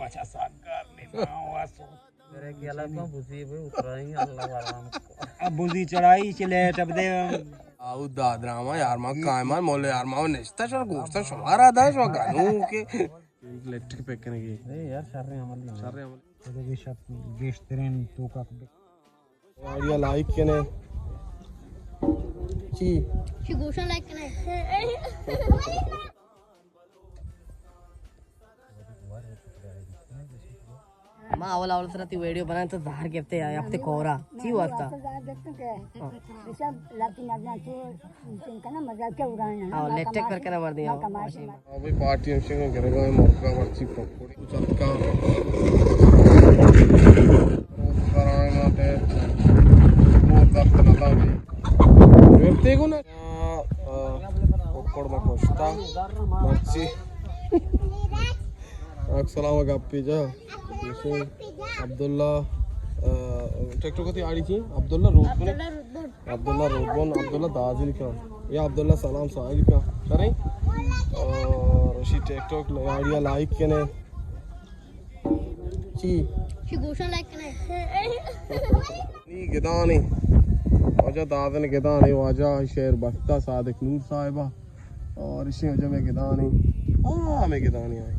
अच्छा सागर निभावा सो मेरे ख्याल में बुझी भी उतराएंगे अल्लाह वाला अब बुंदी चढ़ाई चले तब दे आउ दादरामा यार मा कायमा मोले यार मा नेस्ता चल गोस्ता शुमारा दा शो गानू के इलेक्ट्रिक पेकने की ए यार शर्रे अमल तो के शत गेस्टरेन तो का आइडिया लाइक केने ची गोशा लाइक केने माँ आवल आवल सर ती वीडियो बनाए तो ज़ाहर केफ्ते आए अब ते कोरा ची वास्ता हाँ लेटेक करके ना मर दिया अभी पार्टी हम सिंह घर गए मौका वर्ची पकोड़ी चटका कराए माते वो दर्द ना था भी करते को ना पकोड़ में कोष्टा मर्ची अस्सलाम गप्पी जा अब्दुल्ला ट्रैक्टर को आड़ी थी अब्दुल्ला रोडबन अब्दुल्ला दाजिल का या अब्दुल्ला सलाम साहिल का करें और शी ट्रैक्टर आड़िया लाइक केने ची गोशा लाइक केने नी गिदानी वजह दादन गिदानी वजह शेर बख्ता सादिक नूर साहिबा और इसी वजह में गिदानी हमें गिदानी आई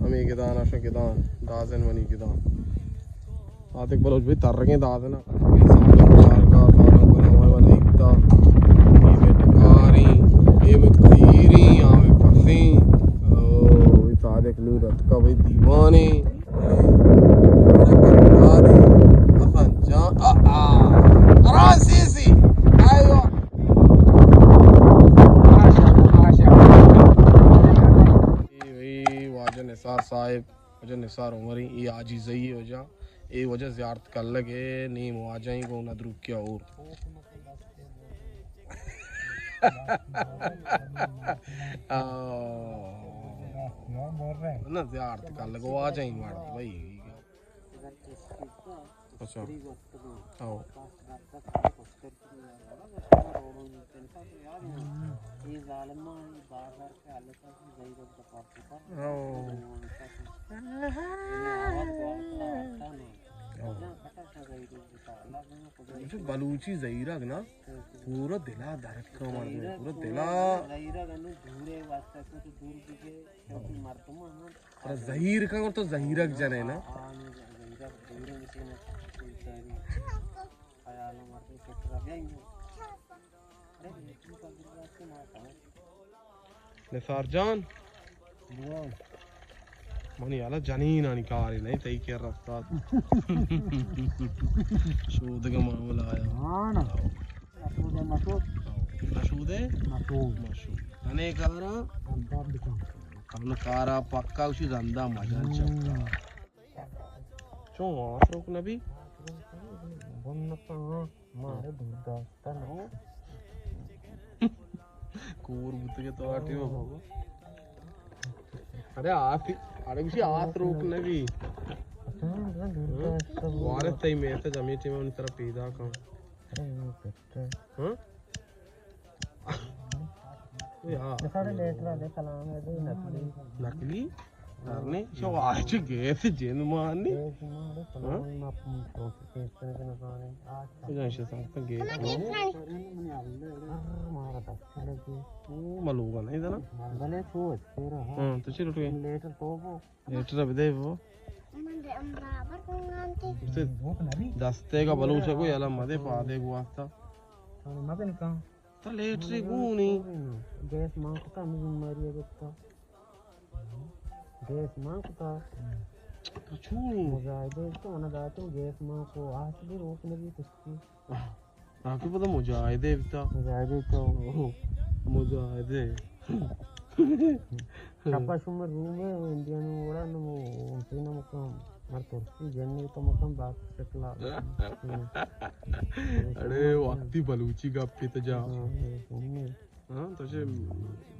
हमें गिदान आशा गिदान दाजन मनी गिदान आतिक बलोच भी तर रखे दाजन ये में खीरी आमे फसी ओ सादिक नूर का भाई दीवाने असन जा सी आयो निसार साहिब वजह निसार उमरी ये आज ही सही हो जा ये वजह ज़ियारत कर लगे नीम आ जाएं को ना द्रुक क्या और ना ज़ियारत कर लगे आ जाएं मार भाई अच्छा आओ ये जालिमा बाजार के हालत से सही रोक पाता है बलूची ज़हीरा ना पूरा दिला दर्द का मार दे पूरा दिला ज़हीरा गनु धूरे वास्ते को तो दूर दिखे क्योंकि मरतुम और ज़हीर का तो ज़हीरा जने ना ज़हीरा धूरे में से आया लो मारते चक्कर आ गया निसार जान मनी आला जनीन आनी कारी नहीं तई के रास्ता शूद का मामला आया हां ना मसूद अने कारा कल कारा पक्का उसी धंधा मजा चक्का चो आसरोक नबी बन्नता मारे दूरदास्ता नो कोर बुत के तो आटी हो अरे आती अरे किसी आत रोक नबी वारे तई में से जमीटी में उन तरफ पैदा का हां यार सारे लेटरा ले सलाम है दे नकली करने जो आज गए थे जेन मारने मलूगा नहीं था ना तो चलो लेटर अब दे वो दस्ते का बलूचा को याला मदे पा दे गुआस्ता मदे निकाल तो लेटर गुनी गैस मां को का मारिया बता गैस मां को का कुछ मुजाहिदे तो ना दातों गैस मां को आज भी रोकने की कुश्ती आपको पता मुजाहिदे तो मुजाहिदे कपा शुमर रूम है इंडियन ओड़ा न वो तीनों मकाम मर तुर्की जन्नत का मकाम बात सकला अरे वक्ती बलूची गप्पी तो जा हां तो जे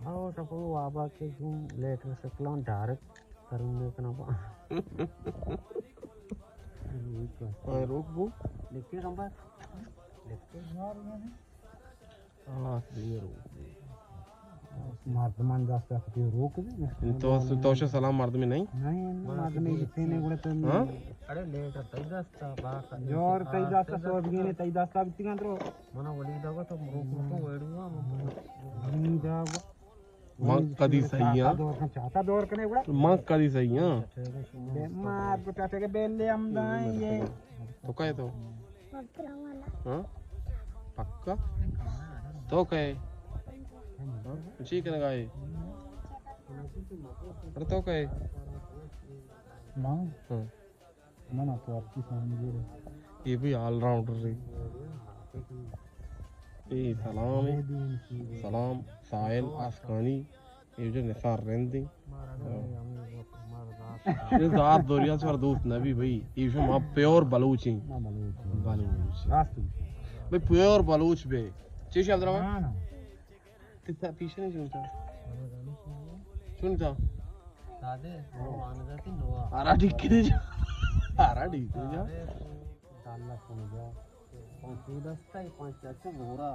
आओ टपो वाबा के घूम लेटर सकला डायरेक्ट करने का ना रोक वो लिखिए कंपा लिखिए हां ये रोक मर्दमान जास्त असते रोक तो सलाम मर्द में नहीं नाही मर्दमे इतने गुडे तर हाँ अरे लेट तैदास्ता बाका जोर तई जास्त सोच गेने तई जास्त बितिगंत्रो मन ಒಲಿದಾಗ तो रोक वेडुवा नी जाव माँ कदी सही है चाहता दौर कने गुडा माँ कदी सही है मार को चाहते के बेले हम दाए ये तो कहे तो हाँ पक्का तो कहे ठीक है गाय अरे तो कहे मां हाँ मना तो आपकी समझ ये भी ऑलराउंडर है ये सलाम है सलाम साहिल आसकानी ये जो निसार रेंदी ये जात दोरिया से दोस्त नबी भाई ये जो मां प्योर बलूच हैं बलूच रास्तु भाई प्योर बलूच बे चीज याद रहा हां ना कितना पीछे नहीं सुनता सादे वो आनजाती नोआ आरा ठीक के जा आरा ठीक के जा ताला सुन जा तैदास्ता 5 चाचा घोरा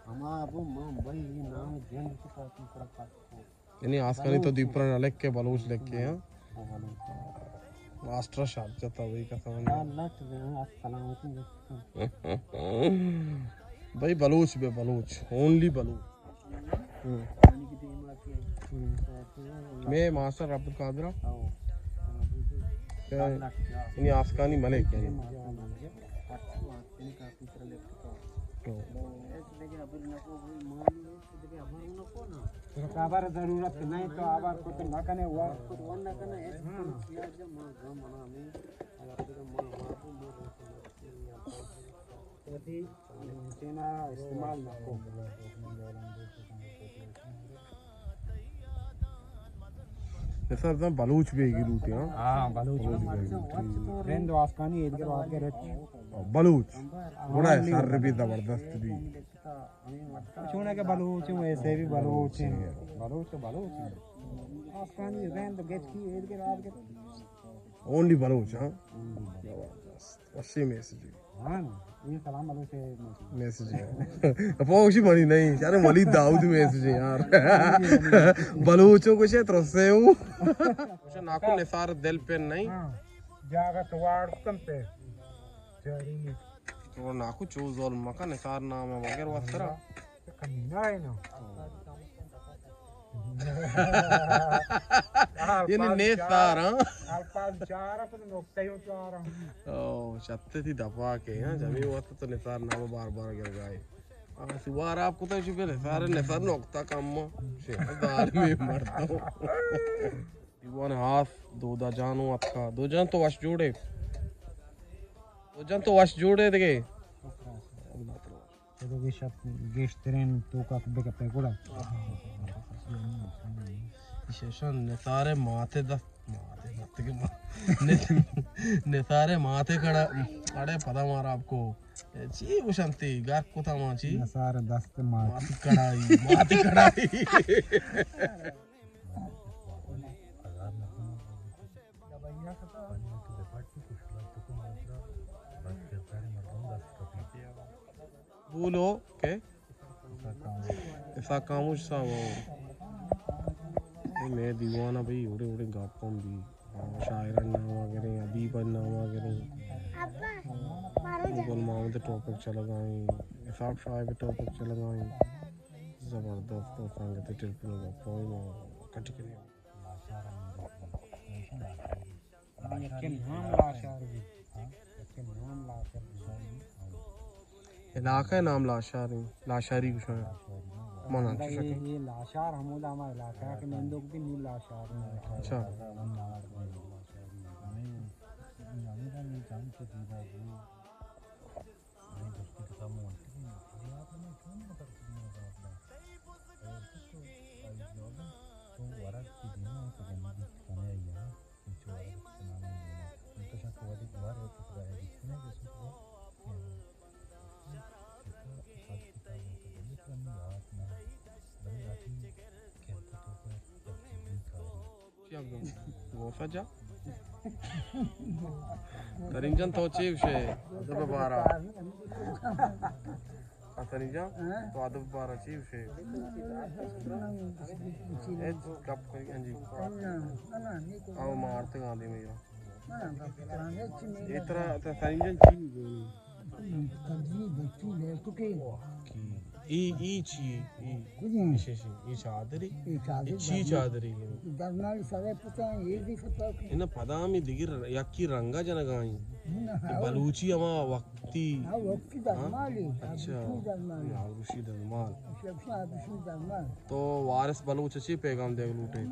हमा अब मुंबई नाम जन की पार्टी पर यानी आसकानी तो दीपरा अलग के बलूच लेके हैं मास्टर शाद जाता वही का समझ लट गए सलामती भाई बलूच बे बलूच ओनली बलूच मैं मास्टर अब्दुल कादिर यानी आसकानी मलिक यानी काबर जरूरत नहीं तो आबार को तो ना कने हुआ इस्तेमाल ना को सर तो बलूच भी की लूटी हां बलूच रेंद वास्कानी इधर आके रच बलूच बड़ा है सर भी जबरदस्त भी छूने के बलूच वैसे भी बलूच हैं बलूच वास्कानी रेंद गेट की इधर आके ओनली बलूच हां जबरदस्त अच्छी मैसेज हां ये सलाम बलूच मैसेज है अपोशी बनी नहीं यार वली दाऊद मैसेज है यार बलूचों को से तरसे हूं कुछ नाको निसार दिल पे नहीं जागा तो वाड़ कंपे चरी तो नाको चूज और मका निसार नाम है मगर वसरा कमीना है ना ये निसार हां अल्पाल चार अपन नोकते हो चार ओ छत्ते थी दफा के हां जब ये वक्त तो निसार नाम बार-बार गिर गए सुबार आपको तो शुक्र है सारे निसार नोकता काम से दाल में मरता हूं दीवान हाफ दो दा जानो अच्छा दो जान तो वश जोड़े देगे तो गेश्तरेन तो का बेका पे कोड़ा शेषन निसारे माथे निसारे माथे कड़ा अड़े पता मारा आपको ची वो शांति गार को था माची सारे दस्त माथे कड़ाई बोलो के ऐसा कामुश सा वो मैं दीवाना भाई उड़े गापम भी शायरन नाम वगैरह अदीब नाम वगैरह बोल मामूद टॉपिक चला गए इसाक साहब टॉपिक चला गए जबरदस्त तो संगत ट्रिपल गापम कट के के नाम लाशार भी के नाम लाशार इलाका नाम लाशारी कुछ है माना ये लाशार हमोदा हमारा इलाका के नंदोक भी नी लाशार अच्छा वो सजा तरिंजन तो चीव शे दबे बारा Atanija, तो आदब बार अच्छी उसे कप करी अंजी आओ मारते गांधी में यो इतना तो तनिजन ఈ చాదరి ఈ చాదరి इन पदामी दिगिर यक्की रंगा जनगाई बलूची अमा वक्ती अच्छा ऋषि दरमाल तो वारिस बलूच अच्छी पैगाम देव लूटे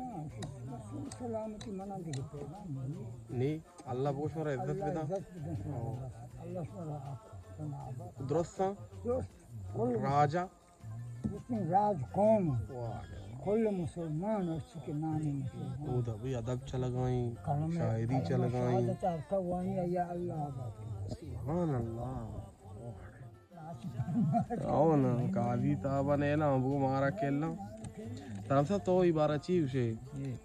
नहीं अल्लाह बोश और इज्जत बेदा दुरुस्त राजा राज कौम कुल मुसलमान अच्छी के नानी वो दबी अदब चला गई शायरी चला गई या अल्लाह सुभान अल्लाह आओ ना काजी ताबा ने ना हमको मारा केला तरफ से तो इबारत चीज उसे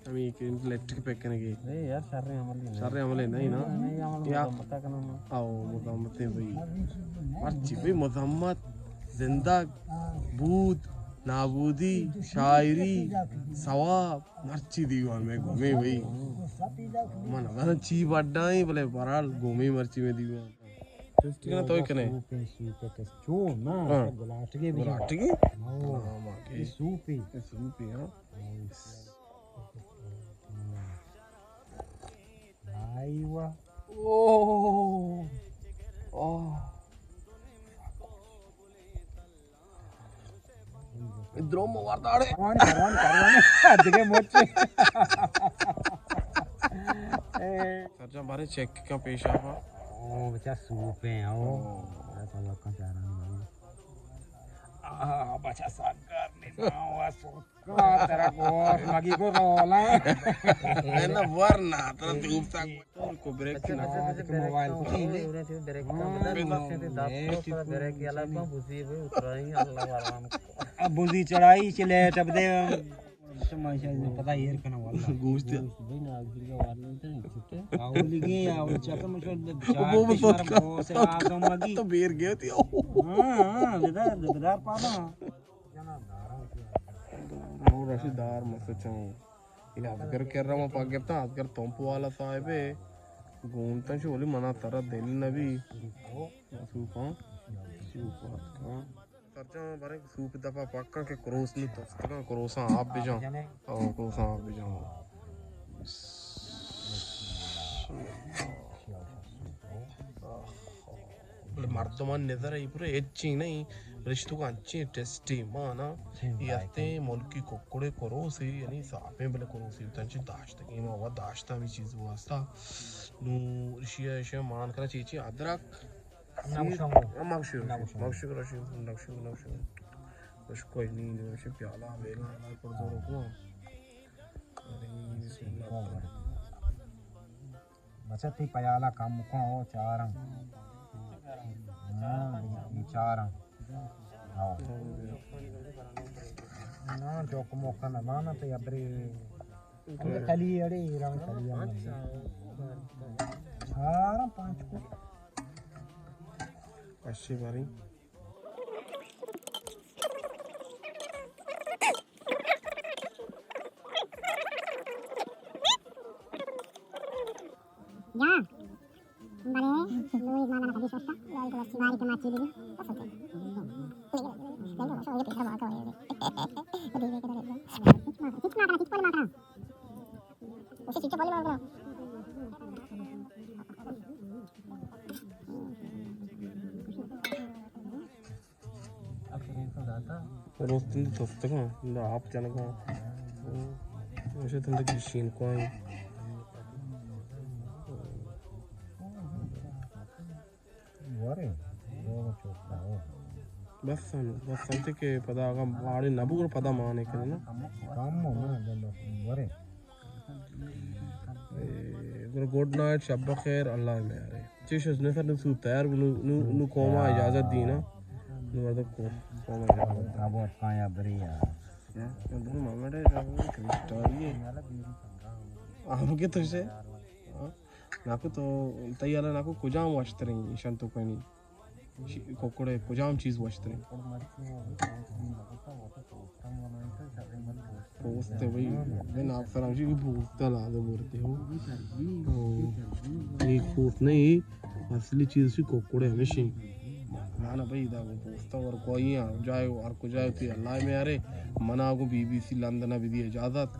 हमें कि इलेक्ट्रिक पैकने की यार सारे अमले नहीं ना क्या आओ मुज़म्मत भाई अच्छी भाई मुज़म्मत जिंदा बूद नाबूदी शायरी सवाब मर्ची दीवार में घूमे भाई मन अगर ची बढ़ा ही बोले बराल घूमे मर्ची में दीवार ठीक है ना तो इकने गुलाटी सूपी हाँ आईवा ओ इधरों वार्ताड़े दिखे मोचे सरजा बारे चेक का पेश आवा ओ बच्चा सूप है ओ ऐसा लगा जा रहा है बच्चा सागर निमावा सोका तेरा गोर लगी को रोला है ना वरना तेरा धूप तक को ब्रेक ना मोबाइल की ले ब्रेक का मतलब से दांत थोड़ा ब्रेक वाला को बुझी हुई उतराई अल्लाह वाला अब बुंदी चढ़ाई चले तब दे समझ पता ही है कना वाला गोश्त भाई ना आखिर का वाला नहीं छुट्टे आओ लिगे आओ चक्कर में वो बहुत का से आगम मगी तो बेर गए थे हां बेदार पाना वो रशीदार मस्त चाहूं ये अगर कर रहा हूं पागता अगर तंपु वाला साहब है घूमता शोली मना तरह दिल नबी सूपा का सरजा बारे सूप दफा पक्का के क्रोस नहीं तो तक क्रोसा आप भी जाओ और क्रोसा आप भी जाओ मर्दमान नजर आई पूरे एच्ची नहीं रिश्तों का अच्छी टेस्टी माना याते मुल्की कोकड़े करोसी यानी सापे बले करोसी तंची दाश्त की मां वा दाश्ता भी चीज वास्ता नु ऋषिया मान करा चीची अदरक मगशु कोई नहीं जो प्याला वेला ना कर दो रुको बचा ती पयाला काम को हो चारम चारम आओ ना जोक मोका ना माना तो अबरे कली अड़े राम कलिया चारम पांच को अच्छी बारी Ya. Vale, Luis mana nak habis osta. Lalu kalau si mari ke mati dulu. Apa tu? Jangan masuk dia pisah bawa kau ini. Jadi dia kata dia. Cik mana? Usi cik boleh mana? रोज तुम दोस्त का ना आप जाने का वैसे तुम तो किसी को आई वारे वो चोटा हो बस समझे के पता आगा बाड़ी नबू को पता माने के ना काम हो ना वारे गुड नाइट शब खैर अल्लाह में यार चीज ने सर ने सूप तैयार नु कोमा इजाजत दी ना नु मतलब को कोमा अब काया बरिया या तो मामले क्रिस्टोरी आपके तो से నాకు తో తయ్యాల నాకు కుజాం వస్తరి ఇషంతో కొని कोकड़े कुजाम चीज बचते हैं पोस्ते भाई मैं आप फरांसी की पोस्ता ला दे बोलते हो एक पोस्ट नहीं असली चीज सी कोकड़े हमेशा ना ना भाई दा पोस्ता और कोई आ जाए और को जाए तो अल्लाह में यारे मना को बीबीसी लंदन भी दी इजाजत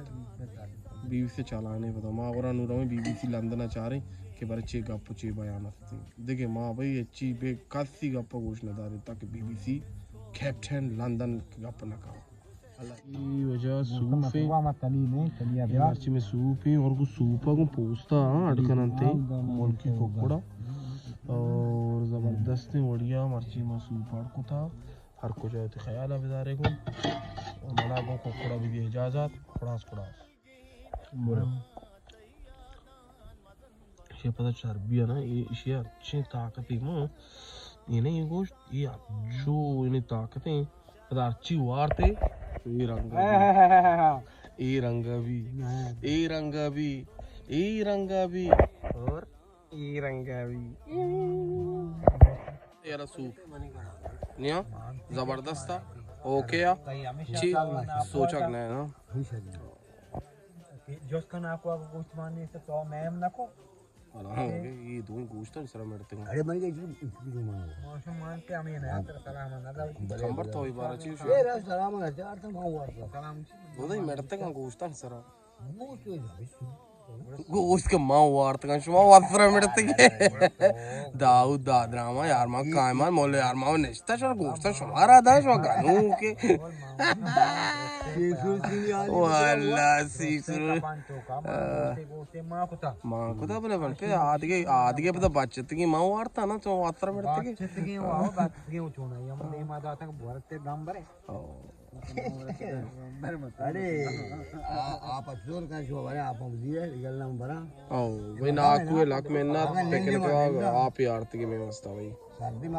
बीबीसी चलाने पता माँ और नूरा में बीबीसी लंदन चाह रहे कि बच्चे गप चे बयान हस्ते देखिए माँ भाई अच्छी बेकासी गप घोषणा दारे ताकि बीबीसी कैप्टन लंदन गप न कहा ये वजह सूप है मर्ची में सूप है और को सूप को पोस्ता अड़कनते मुल्की कोकड़ा और ज़बरदस्त बढ़िया मर्ची में सूप अड़को था हर को जाए तो ख्याल है बेचारे को मना को कोकड़ा भी दी इजाज़त खड़ास खड़ास ये पता चर्बी है ना ये अच्छी ताकत है माँ ये नहीं ये गोश्त ये जो इन्हें ताकतें पता अच्छी वारते ये रंग भी और ये रंगा भी यार सूप निया जबरदस्त था ओके या ची सोचा नहीं ना जोश का ना को गोश्त मारने से तो मैम ना को ये दो गोश्त है सर मेरे तक अरे मैं ये मौसम मान के हमें ना तेरा सलाम ना दा कंबर तो ही बारा चीज ये रा सलाम है यार तो मां हुआ सलाम दो ही मेरे तक गोश्त है सर वो तो गोश्त के मां वार तक शुमा वाफरा मेरे तक दाऊद दादरामा यार मां कायमान मोले यार मां नेस्ता शर गोश्त शुमारा दा शो गानू के वाला सीसुर मां को तो अपने बन पे आदगे पता बचत की मां वारता ना तो वाफरा मेरे तक अरे आप अफसोस का शो है आप हम दिए गलना में बड़ा ओ भाई ना कुए लक में ना पेकने तो आप ही आरती की में मस्ता भाई सर्दी में